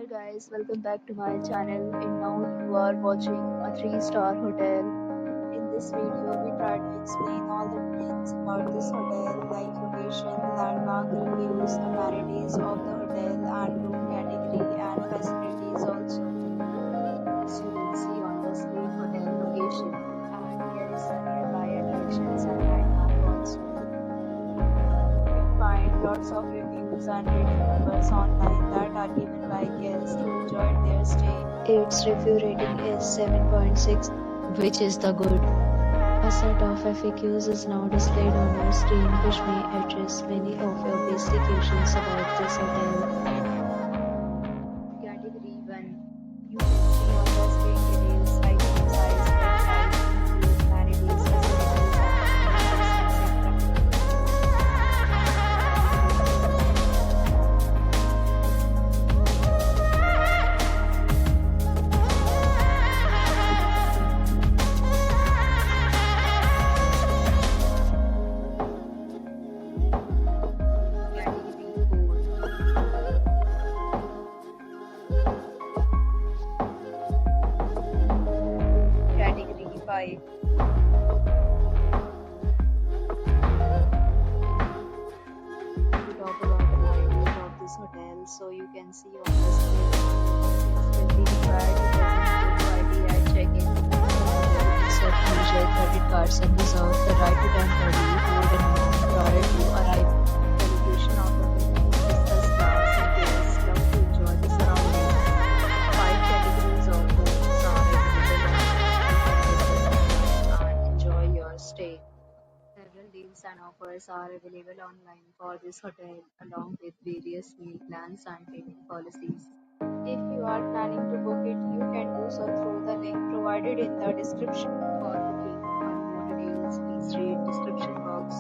Hi guys, welcome back to my channel and now you are watching a 3-star hotel. In this video, we try to explain all the details about this hotel, like location, landmark reviews, amenities of the hotel, and room category and facilities also. As you can see on the screen hotel location and here is the nearby attractions and landmark also. You can find lots of reviews and rating numbers online that are given by guests who enjoyed their stay. Its review rating is 7.6, which is the good. A set of FAQs is now displayed on your screen which may address many of your basic questions about this hotel. Category 1. You can see on the screen details like room size, bed type, food, amenities, facilities, and etc. Category 4. Category 5. To talk about amenities of this hotel, so you can see on the screen. Guests will be required to present photo ID at check-in. The hotel accepts major credit cards and reserves the right to temporarily hold an amount prior to arrival. The location of the hotel is first class and guests love to enjoy the surroundings. 5 categories of rooms are available and enjoy your stay. Several deals and offers are available online for this hotel, along with various meal plans and payment policies. If you are planning to book it, you can do so through the link provided in the description. For booking or more details, please read description box.